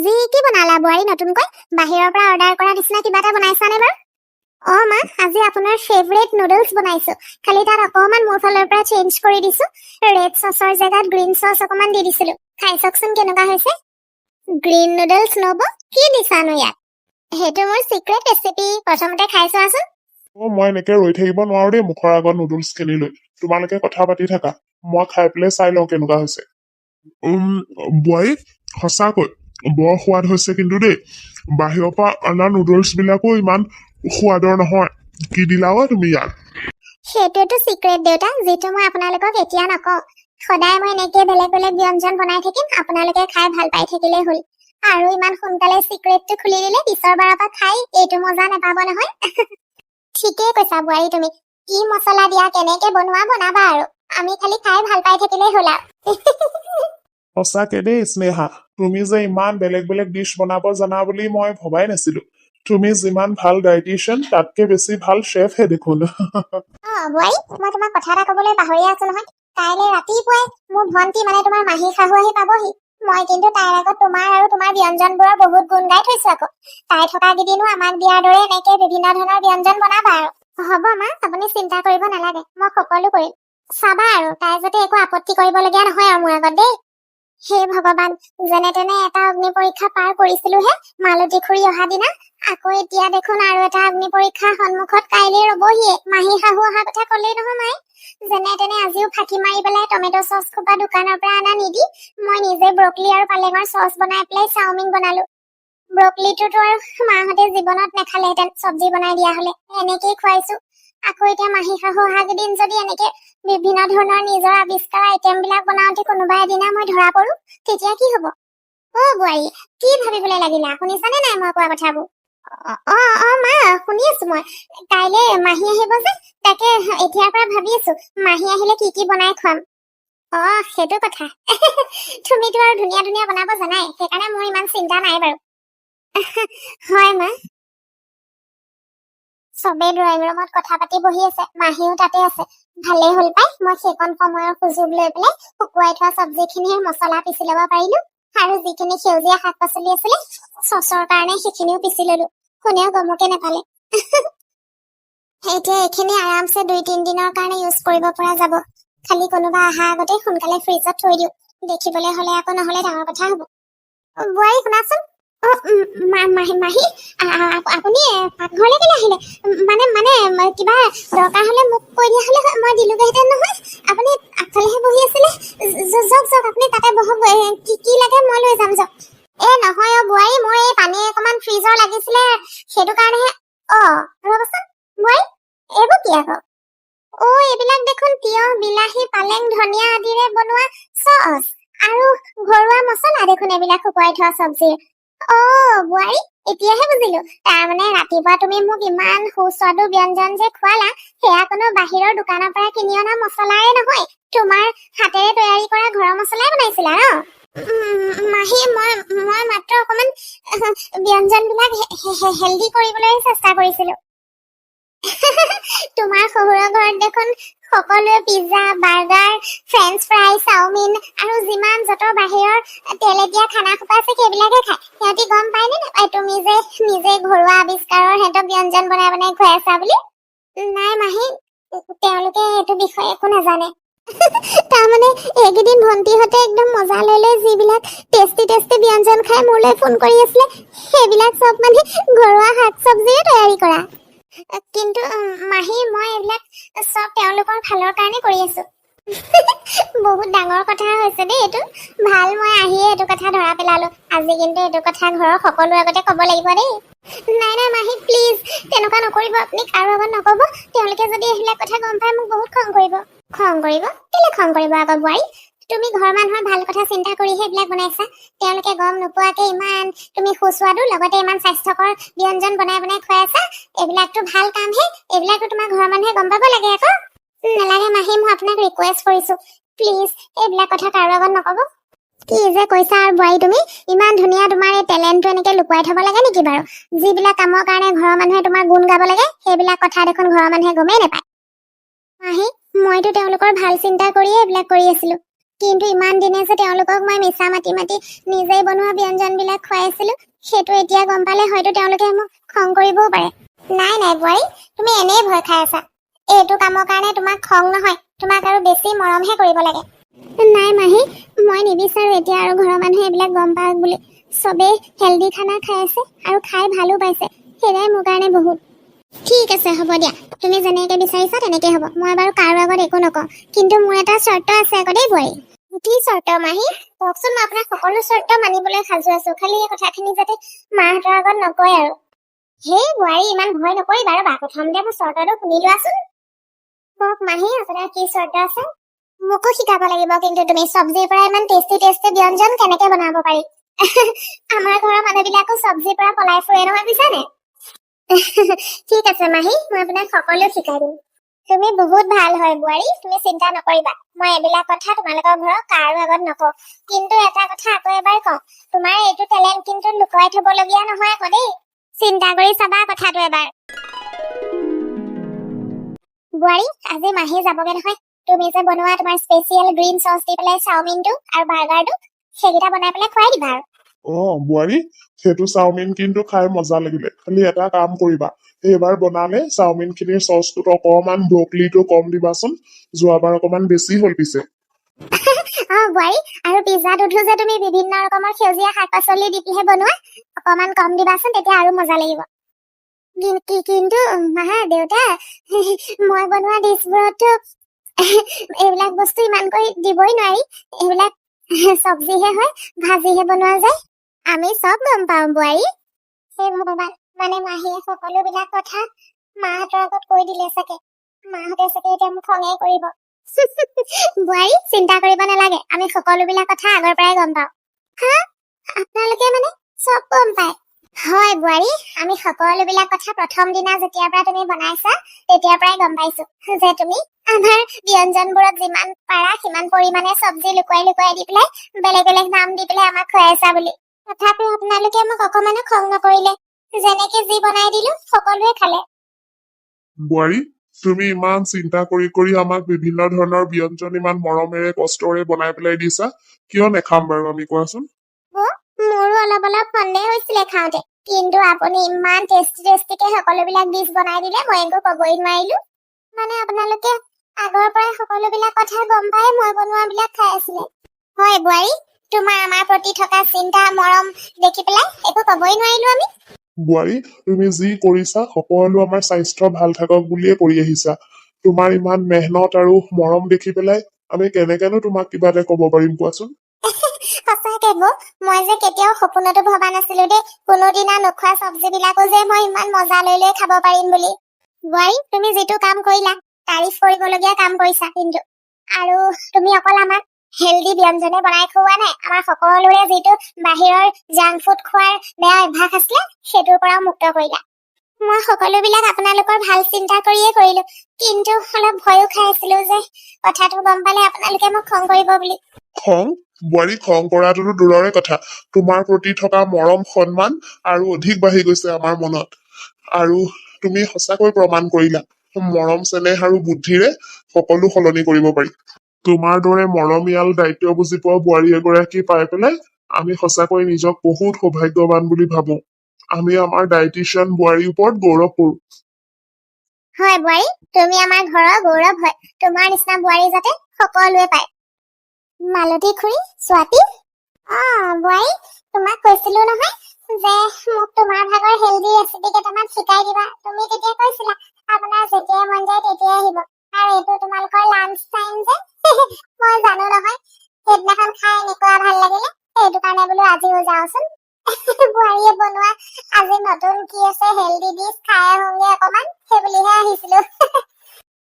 আজি কি বনালা বুৱাৰী নতুনকৈ বাহিৰৰ পৰা অৰ্ডাৰ কৰা নিচিনা কিবা এটা বনাইছানে বাৰু? মা আজি আপোনাৰ ফেভৰেট নুডলছ বনাইছো। খালি তাত অকমান মোৰ ফালৰ পৰা চেঞ্জ কৰি দিছো। ৰেড সসৰ জেগাত গ্ৰীণ সস অকমান দি দিছিলো। খাই চাওকচোন কেনেকুৱা হৈছে। গ্ৰীণ নুডলছ নব কি দিছানো ইয়াত? সেইটো মোৰ সিক্ৰেট ৰেচিপি। প্ৰথমতে খাই চোৱাচোন। মই এনেকে ৰৈ থাকিব নোৱাৰো দেই মুখৰ আগত নুডলছ কিনি লৈ। তোমালোকে কথা পাতি থাকা, মই খাই পেলাই চাই লওঁ কেনেকুৱা হৈছে। বুৱাৰী সঁচাকৈ বৰ সোৱাদ হৈছে কিন্তু দেই। বাহিৰৰ পৰা অনা নুডলছ বিলাকো ইমান সোৱাদৰ নহয়। কি দিলা তুমি ইয়াত? সেইটোৱেতো সিক্ৰেট দেউতা, যিটো মই আপোনালোকক এতিয়া নকওঁ। সদায় মই এনেকে বেলেগ বেলেগ ব্যঞ্জন বনাই থাকিম, আপোনালোকে খাই ভাল পাই থাকিলেই হ'ল। আৰু ইমান সোনকালে সিক্ৰেটটো খুলি দিলে পিছৰ বাৰৰ পৰা খাই এইটো মজা নাপাব নহয়। ঠিকেই কৈছা বুৱাৰী তুমি। কি মছলা দিয়া কেনেকে বনোৱা বনাবা আৰু আমি খালি খাই ভাল পাই থাকিলেই হ'ল আৰু। সঁচাকে দেই স্নেহা, তুমি যে ইমান বেলেগ বেলেগ ডিছ বনাব জানা বুলি মই ভবাই নাছিলো। তুমি যিমান ভাল ডাইটিচিয়ান তাতকে বেছি ভাল চেফহে দেখোন। বুৱাৰী মই তোমাক কথা এটা কবলৈ পাহৰি আছো নহয়। কাইলৈ ৰাতিপুৱাই মোৰ ভন্টি মানে তোমাৰ মাহী শাহু আহি পাবহি। মই কিন্তু তাইৰ আগত তোমাৰ আৰু তোমাৰ ব্যঞ্জনবোৰৰ বহুত গুণ গাই থৈছো আকৌ। তাই থকা কেইদিনো আমাক দিয়াৰ দৰে এনেকে বিভিন্ন ধৰণৰ ব্যঞ্জন বনাবা আৰু। হ'ব মা, আপুনি চিন্তা কৰিব নালাগে, মই সকলো কৰিম। চাবা আৰু তাই যাতে একো আপত্তি কৰিবলগীয়া নহয় আৰু মোৰ আগত দেই। হে ভগৱান, যেনে তেনে এটা অগ্নি পৰীক্ষা পাৰ কৰিছিলোহে মালতী খুৰী অহা দিনা। আকৌ এতিয়া দেখোন আৰু এটা অগ্নি পৰীক্ষা সন্মুখত কাইলৈ ৰবহিয়ে। মাহী শাহু অহা কথা কলেই নহয় মায়ে। যেনে তেনে আজিও ফাঁকি মাৰি পেলাই টমেটো চচ খোপা দোকানৰ পৰা অনা নিদি মই নিজে ব্ৰকলি আৰু পালেঙৰ চচ বনাই পেলাই চাওমিন বনালো। ব্ৰকলিটোতো আৰু মাহঁতে জীৱনত নেখালেহেঁতেন চব্জি বনাই দিয়া হলে। এনেকেই খুৱাইছো। আকৌ এতিয়া মাহী শাহু অহা কেইদিন যদি এনেকে বিভিন্ন ধৰণৰ নিজৰ আৱিষ্কাৰ আইটেম বিলাক বনাওতে কোনোবা এদিনা মই ধৰা পৰো, তেতিয়া কি হব? বুৱাৰী কি ভাবিবলৈ লাগিলা? শুনিছানে নাই মই কোৱা কথাবোৰ? মা শুনি আছো মই। কাইলে মাহী আহিব যে, তাকে এতিয়াৰ পৰা ভাবি আছো মাহী আহিলে কি কি বনাই খুৱাম। সেইটো কথা। তুমিতো আৰু ধুনীয়া ধুনীয়া বনাব জানাই, সেইকাৰণে মোৰ ইমান চিন্তা নাই বাৰু। হয় মা। চবে ড্ৰয়িং ৰুমত কথা পাতি বহি আছে, মাহীও তাতে আছে। ভালেই হ'ল পাই, মই সেইকণ সময়ৰ সুযোগ লৈ পেলাই শুকুৱাই থোৱা চব্জি খিনিৰ মছলা পিচি ল'ব পাৰিলো। আৰু যিখিনি সেউজীয়া শাক পাচলি আছিলে চচৰ কাৰণে সেইখিনিও পিচি ললো। কোনেও গমকে নাপালে। এতিয়া এইখিনি আৰামছে 2-3 দিনৰ কাৰণে ইউজ কৰিব পৰা যাব। খালি কোনোবা অহা আগতে সোনকালে ফ্ৰিজত থৈ দিও। দেখিবলৈ হলে আকৌ নহলে ডাঙৰ কথা হব। বুৱাৰী শুনাচোন। মাহী আপুনি পাকঘৰলৈ কেলে আহিলে? মানে কিবা দৰকাৰ হলে মোক কৈ দিয়া হলে মই দিলোগেহেঁতেন নহয়। আপুনি আগফালেহে বহি আছিলে। যাওক আপুনি তাতে বহক। কি লাগে মই লৈ যাম যাওক। নহয় বুৱাৰী, মোৰ এই পানী অকমান ফ্ৰিজৰ লাগিছিলে, সেইটো কাৰণেহে। ৰবচোন বুৱাৰী, এইবোৰ কি আকৌ? এইবিলাক দেখোন তিয়হ, বিলাহী, পালেং, ধনিয়া আদিৰে বনোৱা চচ আৰু ঘৰুৱা মছলা দেখোন এইবিলাক শুকুৱাই থোৱা চব্জিৰ। বুৱাৰী এতিয়াহে বুজিলো। তাৰমানে ৰাতিপুৱা তুমি মোক ইমান সুস্বাদু ব্যঞ্জন যে খুৱালা, সেয়া কোনো বাহিৰৰ দোকানৰ পৰা কিনি অনা মছলাৰে নহয়, তোমাৰ হাতেৰে তৈয়াৰী কৰা ঘৰৰ মছলাই বনাইছিলা ন? মাহী মই মাত্ৰ অকমান ব্যঞ্জন বিলাক হেল্ডি কৰিবলৈ চেষ্টা কৰিছিলো। তোমাৰ শহুৰৰ ঘৰত দেখোন সকলোৱে pizza, burger, french fry, chow mein আৰু যিমান যত বাহিৰৰ তেলেতীয়া খানা খোপা আছে সেইবিলাকে খায়। সিহঁতি গম পায় নে নাপায় তুমি যে নিজে ঘৰুৱা আৱিষ্কাৰৰ সিহঁতক ব্যঞ্জন বনাই বনাই খুৱাই আছা বুলি? নাই মাহী, তেওঁলোকে এইটো বিষয়ে একো নাজানে। তাৰমানে এইকেইদিন ভন্টিহঁতে একদম মজা লৈ লৈ যিবিলাক টেষ্টি ব্যঞ্জন খাই মোলৈ ফোন কৰি আছিলে, সেইবিলাক চব মানে ঘৰুৱা শাক চব্জিৰে তৈয়াৰী কৰা। কিন্তু মাহী মই এইবিলাক চব তেওঁলোকৰ ভালৰ কাৰণে কৰি আছো। বহুত ডাঙৰ কথা হৈছে দেই এইটো। ভাল, মই আহিয়ে এইটো কথা ধৰা পেলালো। আজি কিন্তু এইটো কথা ঘৰৰ সকলোৰ আগতে কব লাগিব দেই। নাই মাহী প্লিজ, তেনেকুৱা নকৰিব। আপুনি কাৰো আগত নকব। তেওঁলোকে যদি এইবিলাক কথা গম পায় মোক বহুত খং কৰিব। খং কৰিব? কেলে খং কৰিব আকৌ বুৱাৰী? তুমি ঘৰৰ মানুহৰ ভাল কথা চিন্তা কৰিহে এইবিলাক বনাইছা। তেওঁলোকে গম নোপোৱাকে ইমান তুমি সুস্বাদু লগতে ইমান স্বাস্থ্যকৰ ব্যঞ্জন বনাই বনাই খুৱাই আছা। এইবিলাকতো ভাল কামহে। এইবিলাকতো তোমাৰ ঘৰৰ মানুহে গম পাব লাগে আকৌ। নালাগে মাহী, মই আপোনাক ৰিকুৱেষ্ট কৰিছো, প্লিজ এইবিলাক কথা কাৰো আগত নকব। কি যে কৈছা আৰু বুৱাৰী তুমি? ইমান ধুনীয়া তোমাৰ এই টেলেণ্টটো এনেকে লুকুৱাই থব লাগে নেকি বাৰু? যিবিলাক কামৰ কাৰণে ঘৰৰ মানুহে তোমাৰ গুণ গাব লাগে, সেইবিলাক কথা দেখোন ঘৰৰ মানুহে গমেই নাপায়। মাহী মইতো তেওঁলোকৰ ভাল চিন্তা কৰিয়ে এইবিলাক কৰি আছিলো। কিন্তু ইমান দিনে যে তেওঁলোকক মই মিছা মাতি মাতি নিজেই বনোৱা ব্যঞ্জনবিলাক খুৱাই আছিলো সেইটো এতিয়া গম পালে হয়তো তেওঁলোকে মোক খং কৰিবও পাৰে। নাই নাই বোৱাৰী, তুমি এনেই ভয় খাই আছা। এইটো কামৰ কাৰণে তোমাক খং নহয়, তোমাক আৰু বেছি মৰমহে কৰিব লাগে। নাই মাহী, মই নিবিচাৰো এতিয়া আৰু ঘৰৰ মানুহে এইবিলাক গম পাওক বুলি। চবেই হেল্ডি খানা খাই আছে আৰু খাই ভালো পাইছে, সেয়াই মোৰ কাৰণে বহুত। ঠিক আছে হ'ব দিয়া, তুমি যেনেকে বিচাৰিছা তেনেকে হ'ব। মই বাৰু কাৰো আগত একো নকওঁ, কিন্তু মোৰ এটা চৰ্ত আছে আকৌ দেই বোৱাৰী। কি চৰ্ত মাহী? কওকচোন, মই আপোনাৰ সকলো চৰ্ত মানিবলৈ সাজু আছো, খালি এই কথাখিনি যাতে মাহঁতৰ আগত নকয় আৰু। হেই বোৱাৰী, ইমান ভয় নকৰিবা, ৰ'বা প্ৰথমতে মোৰ চৰ্তটো শুনি লোৱাচোন। কওক মাহী, আপোনাৰ কি চৰ্ত আছে? মোকো শিকাব লাগিব কিন্তু তুমি চব্জিৰ পৰা ইমান টেষ্টি টেষ্টি ব্যঞ্জন কেনেকে বনাব পাৰি। আমাৰ ঘৰৰ মানুহবিলাকো চব্জিৰ পৰা পলাই ফুৰে নহয়, বুজিছানে? ঠিক আছে মাহী, মই আপোনাক সকলো শিকাই দিম। তুমি বহুত ভাল হয় বোৱাৰী, তুমি চিন্তা নকৰিবা। মই এইবিলাক কথা তোমালোকৰ ঘৰৰ কাৰো আগত নকওঁ। কিন্তু এটা কথা আকৌ এবাৰ কওঁ, তোমাৰ এইটো টেলেণ্ট কিন্তু লুকুৱাই থবলগীয়া নহয় আকৌ দেই। চিন্তা কৰি চাবা কথাটো এবাৰ। বোৱাৰী, আজি মাহী যাবগে নহয়। তুমি যে বনোৱা তোমাৰ স্পেচিয়েল গ্ৰীণ চচ দি পেলাই চাওমিনটো আৰু বাৰ্গাৰটো, সেইকেইটা বনাই পেলাই খুৱাই দিবা আৰু। বোৱাৰী, সেইটো চাওমিন কিন্তু খাই মজা লাগিলে। খালি এটা কাম কৰিবা, এইবাৰ বনালে চাওমিন খিনিৰ চচটোত অকমান ব্ৰকলিটো কম দিবাচোন। যোৱাবাৰ অকমান বেছি হ'ল পিছে। বোৱাৰী, আৰু পিজ্জাটোতো যে তুমি বিভিন্ন ৰকমৰ সেউজীয়া শাক পাচলি দি পেলাই বনোৱা, অকমান কম দিবাচোন, তেতিয়া আৰু মজা লাগিব। কিন্তু মাহা দেউতা, মই বনোৱা ডিছবোৰতো এইবিলাক বস্তু ইমানকৈ দিবই নোৱাৰি। এইবিলাক চব্জিহে হয়, ভাজিহে বনোৱা যায়। আমি চব গম পাওঁ বোৱাৰী। সেই ভগৱান, মানে মাহীয়ে সকলোবিলাক কথা মাহঁতৰ আগত কৈ দিলে চাগে। মাহঁতে চাগে এতিয়া মোক খঙে কৰিব। বোৱাৰী, চিন্তা কৰিব নালাগে, আমি সকলোবিলাক কথা আগৰ পৰাই গম পাওঁ। হা? আপোনালোকে মানে চব গম পায়? হয় বোৱাৰী, আমি সকলোবিলাক কথা প্ৰথম দিনা যেতিয়াৰ পৰা তুমি বনাইছা তেতিয়াৰ পৰাই গম পাইছো যে তুমি আমাৰ ব্যঞ্জনবোৰত যিমান পাৰা সিমান পৰিমাণে চব্জি লুকুৱাই লুকুৱাই দি পেলাই বেলেগ বেলেগ নাম দি পেলাই আমাক খুৱাইছা বুলি। তথাপিও আপোনালোকে মোক অকমানো খং নকৰিলে, যেনেকে যি বনাই দিলো সকলোৱে খালে। বোৱাৰী, তুমি ইমান চিন্তা কৰি কৰি আমাক বিভিন্ন ধৰণৰ ব্যঞ্জন ইমান মৰমেৰে কষ্টৰে বনাই পেলাই দিছা, কিয় নেখাম বাৰু আমি, কোৱাচোন? মোৰো অলপ অলপ সন্দেহ হৈছিলে খাওঁতে, কিন্তু আপুনি ইমান টেষ্টি টেষ্টিকে সকলোবিলাক ডিছ বনাই দিলে মই একো কবই নোৱাৰিলো। মানে আপোনালোকে আগৰ পৰাই সকলোবিলাক কথা গম পাই মই বনোৱাবিলাক খাই আছিলে। হয় বোৱাৰী, তোমাৰ আমাৰ প্ৰতি থকা চিন্তা মৰম দেখি পেলাই একো কবই নোৱাৰিলো আমি। বোৱাৰী, তুমি যি কৰিছা সকলো আমাৰ স্বাস্থ্য ভাল থাকক বুলিয়ে কৰি আহিছা। তোমাৰ ইমান মেহনত আৰু মৰম দেখি পেলাই আমি কেনেকেনো তোমাক কিবা এটা কব পাৰিম, কোৱাচোন? সঁচাকে বৌ, মই যে কেতিয়াও সপোনতো ভবা নাছিলো দেই কোনোদিনা নোখোৱা চব্জিবিলাকো যে মই ইমান মজা লৈ লৈ খাব পাৰিম বুলি। বোৱাৰী, তুমি যিটো কাম কৰিলা তাৰিফ কৰিবলগীয়া কাম কৰিছা কিন্তু। আৰু তুমি অকল আমাক হেল্ডি ব্যঞ্জনে বনাই খুওৱা নাই, আমাৰ সকলোৰে যিটো বাহিৰৰ জাংক ফুড খোৱাৰ বেয়া অভ্যাস আছিলে সেইটোৰ পৰাও মুক্ত কৰিলা। মই সকলোবিলাক আপোনালোকৰ ভাল চিন্তা কৰিয়ে কৰিলো, কিন্তু অলপ ভয়ো খাই আছিলো যে কথাটো গম পালে আপোনালোকে মোক খং কৰিব বুলি। খং? বোৱাৰী, খং কৰাটোতো দূৰৰে কথা, তোমাৰ প্ৰতি থকা মৰম সন্মান আৰু অধিক বাঢ়ি গৈছে আমাৰ মনত। আৰু তুমি সঁচাকৈ প্ৰমাণ কৰিলা, মৰম চেনেহ আৰু বুদ্ধিৰে সকলো সলনি কৰিব পাৰি। তোমাৰ দৰে মৰমীয়াল দায়িত্ব বুজি পোৱা বোৱাৰী এগৰাকী পাই পেলাই আমি সঁচাকৈ নিজক বহুত সৌভাগ্যৱান বুলি ভাবো। আমি আমাৰ ডায়েটিচিয়ান বোৱাৰীৰ ওপৰত গৌৰৱ কৰো। হয় বোৱাৰী, তুমি আমাৰ ঘৰৰ গৌৰৱ হয়, তোমাৰ নিচিনা বোৱাৰী যাতে সকলোৱে পায়। মালতী খুৰী, স্বাতী, বোৱাৰী, তোমাক কৈছিলো নহয় যে মোক তোমাৰ ভাগৰ হেল্ডি ৰেচিপি কেইটামান শিকাই দিবা। তুমি তেতিয়া কৈছিলা আপোনাৰ যেতিয়াই মন যায় তেতিয়াই আহিব, আৰু এইটো তোমালোকৰ লাঞ্চ টাইম যে। মই জানো নহয়, সেইদিনাখন খাই এনেকুৱা ভাল লাগিলে, সেইটো কাৰণে বোলো আজিও যাওঁচোন। বোৱাৰীয়ে বনোৱা আজি নতুন কি আছে হেল্ডি ডিছ খাই আহোঁগে অকমান, সেইবুলিহে আহিছিলো।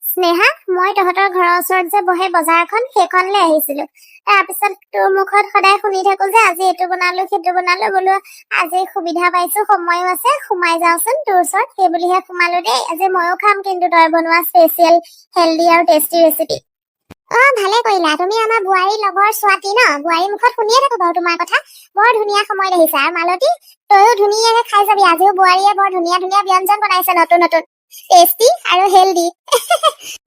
স্নেহা, মই তহঁতৰ ঘৰৰ ওচৰত যে বহে বজাৰখন সেইখনলৈ আহিছিলো। তাৰপিছত তোৰ মুখত সদায় শুনি থাকো যে আজি এইটো বনালো সেইটো বনালো, বোলো আজি সুবিধা পাইছো সময়ো আছে সোমাই যাওঁচোন তোৰ ওচৰত, সেইবুলিহে সোমালো দেই। আজি ময়ো খাম কিন্তু তই বনোৱা স্পেচিয়েল হেল্ডি আৰু টেষ্টি ৰেচিপি। ভালে কৰিলা, তুমি আমাৰ বোৱাৰীৰ লগৰ স্বাতী ন, বোৱাৰীৰ মুখত শুনিয়ে থাকো বাৰু তোমাৰ কথা। বৰ ধুনীয়া সময় দেখিছা। আৰু মালতী, তইও ধুনীয়াকে খাই যাবি, আজিও বোৱাৰীয়ে বৰ ধুনীয়া ধুনীয়া ব্যঞ্জন বনাইছে নতুন নতুন। টেষ্টি আৰু হেল্ডি।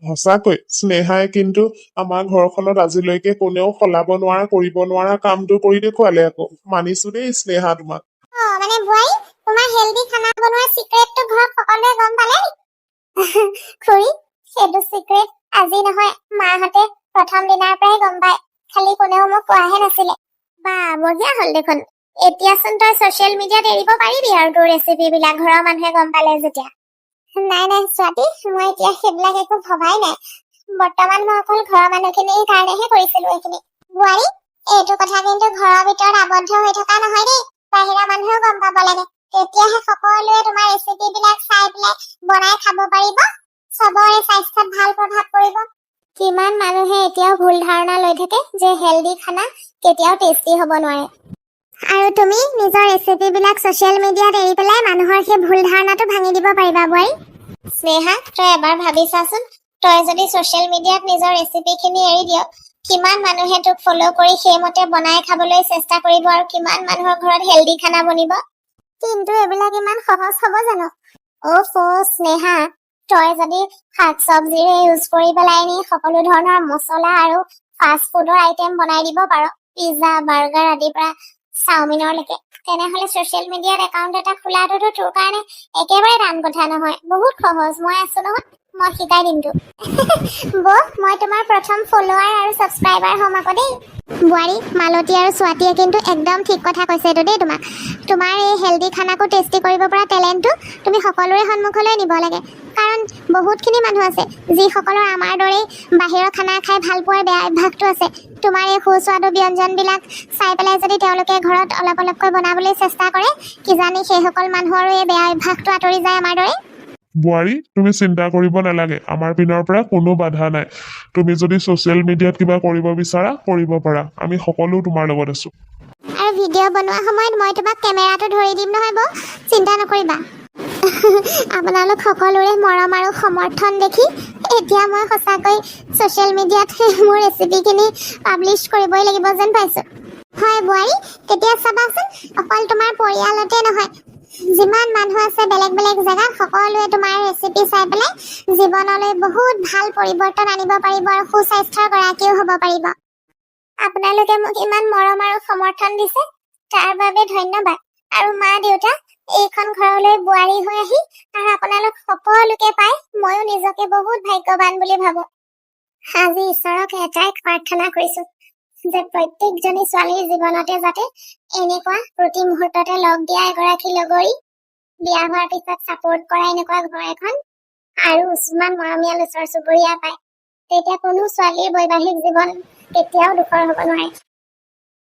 সঁচাকৈ স্নেহাই কিন্তু আমাৰ ঘৰখনত আজিলৈকে কোনেও সলাব নোৱাৰা কৰিব নোৱাৰা কামটো কৰি দেখুৱালে আকৌ মানিছো দেই স্নেহা তোমাক মানে বোৱাৰী তোমাৰ হেল্ডি খানা বনোৱাৰ চিক্ৰেটটো ঘৰত সকলোৱে গম পালে খুৰী সেইটো চিক্ৰেট আজি নহয় মাহঁতে প্ৰথম দিনাৰ পৰাই গম পায় খালি কোনেও মোক কোৱাহে নাছিলে বা বঢ়িয়া হ'ল দেখোন এতিয়াচোন তই ছচিয়েল মিডিয়াত এৰিব পাৰিবি আৰু তোৰ ৰেচিপি বিলাক ঘৰৰ মানুহে গম পালে যেতিয়া নাই স্বাতী মই এতিয়া সেইবিলাক একো ভবাই নাই বৰ্তমান মই অকল ঘৰৰ মানুহখিনিৰ কাৰণেহে কৰিছিলো এইখিনি বোৱাৰী এইটো কথা কিন্তু ঘৰৰ ভিতৰত আবদ্ধ হৈ থকা নহয় দেই বাহিৰা মানুহেও গম পাব লাগে তেতিয়াহে সকলোৱে তোমাৰ ৰেচিপি বিলাক চাই পেলাই বনাই খাব পাৰিব সবৰে স্বাস্থ্যত ভাল প্ৰভাৱ পৰিব কিমান মানুহে এতিয়াও ভুল ধাৰণা লৈ থাকে যে হেল্ডি খানা কেতিয়াও টেষ্টি হ'ব নোৱাৰে আৰু তুমি নিজৰ ৰেচিপি বিলাক ছচিয়েল মিডিয়াত এৰি পেলাই মানুহৰ সেই ভুল ধাৰণাটো ভাঙি দিব পাৰিবা বোৱাৰী স্নেহা তই এবাৰ ভাবিছাচোন তই যদি ছচিয়েল মিডিয়াত নিজৰ ৰেচিপিখিনি এৰি দিয় কিমান মানুহে তোক ফলো কৰি সেইমতে বনাই খাবলৈ চেষ্টা কৰিব আৰু কিমান মানুহৰ ঘৰত হেল্ডি খানা বনিব কিন্তু এইবিলাক ইমান সহজ হ'ব জানো স্নেহা তই যদি শাক চব্জিৰে ইউজ কৰি পেলাই নি সকলো ধৰণৰ মছলা আৰু ফাষ্ট ফুডৰ আইটেম বনাই দিব পাৰ পিজ্জা বাৰ্গাৰ আদিৰ পৰা চাওমিনৰলৈকে তেনেহলে ছচিয়েল মিডিয়াত একাউণ্ট এটা খোলাটোতো তোৰ কাৰণে একেবাৰে টান কথা নহয় বহুত সহজ মই আছো নহয় মই শিকাই দিমতো মই তোমাৰ প্ৰথম ফলোৱাৰ আৰু ছাবস্ক্ৰাইবাৰ হ'ম আকৌ দেই বোৱাৰী মালতী আৰু স্বাতীয়ে কিন্তু একদম ঠিক কথা কৈছে এইটো দেই তোমাক তোমাৰ এই হেল্ডি খানাকো টেষ্টি কৰিব পৰা টেলেণ্টটো তুমি সকলোৰে সন্মুখলৈ নিব লাগে কাৰণ বহুতখিনি মানুহ আছে যিসকলৰ আমাৰ দৰেই বাহিৰৰ খানা খাই ভাল পোৱাৰ বেয়া অভ্যাসটো আছে তোমাৰ এই সুস্বাদু ব্যঞ্জনবিলাক চাই পেলাই যদি তেওঁলোকে ঘৰত অলপ অলপকৈ বনাবলৈ চেষ্টা কৰে কিজানি সেইসকল মানুহৰো এই বেয়া অভ্যাসটো আঁতৰি যায় আমাৰ দৰে বোৱাৰী তুমি চিন্তা কৰিব নালাগে আমাৰ পিনৰ পৰা কোনো বাধা নাই তুমি যদি ছচিয়েল মিডিয়াত কিবা কৰিব বিচাৰা কৰিব পাৰা আমি সকলো তোমাৰ লগত আছো আৰু ভিডিঅ' বনোৱা সময়ত মই তোমাক কেমেৰাটো ধৰি দিম নহয় বৌ চিন্তা নকৰিবা আপোনালোক সকলোৰে মৰম আৰু সমৰ্থন দেখি এতিয়া মই সঁচাকৈ ছচিয়েল মিডিয়াত মোৰ ৰেচিপিখিনি পাব্লিছ কৰিবই লাগিব যেন পাইছোঁ হয় বোৱাৰী তেতিয়া চাবাচোন অকল তোমাৰ পৰিয়ালতে নহয় যিমান মানুহ আছে বেলেগ বেলেগ জেগাত সকলোৱে তোমাৰ ৰেচিপি চাই পেলাই জীৱনলৈ বহুত ভাল পৰিৱৰ্তন আনিব পাৰিব আৰু সুস্বাস্থ্যৰ গৰাকীও হ'ব পাৰিব আপোনালোকে মোক ইমান মৰম আৰু সমৰ্থন দিছে তাৰ বাবে ধন্যবাদ আৰু মা দেউতা এইখন ঘৰলৈ বোৱাৰী হৈ আহি আৰু আপোনালোক সকলোকে পাই ময়ো নিজকে বহুত ভাগ্যৱান বুলি ভাবো আজি ঈশ্বৰক এটাই প্ৰাৰ্থনা কৰিছো যে প্ৰত্যেকজনী ছোৱালীৰ জীৱনতে যাতে এনেকুৱা প্ৰতি মুহূৰ্ততে লগ দিয়া এগৰাকী লগৰী বিয়া হোৱাৰ পিছত ছাপোৰ্ট কৰা এনেকুৱা ঘৰ এখন আৰু ইমান মৰমীয়াল ওচৰ চুবুৰীয়া পায় তেতিয়া কোনো ছোৱালীৰ বৈবাহিক জীৱন কেতিয়াও দুখৰ হ'ব নোৱাৰে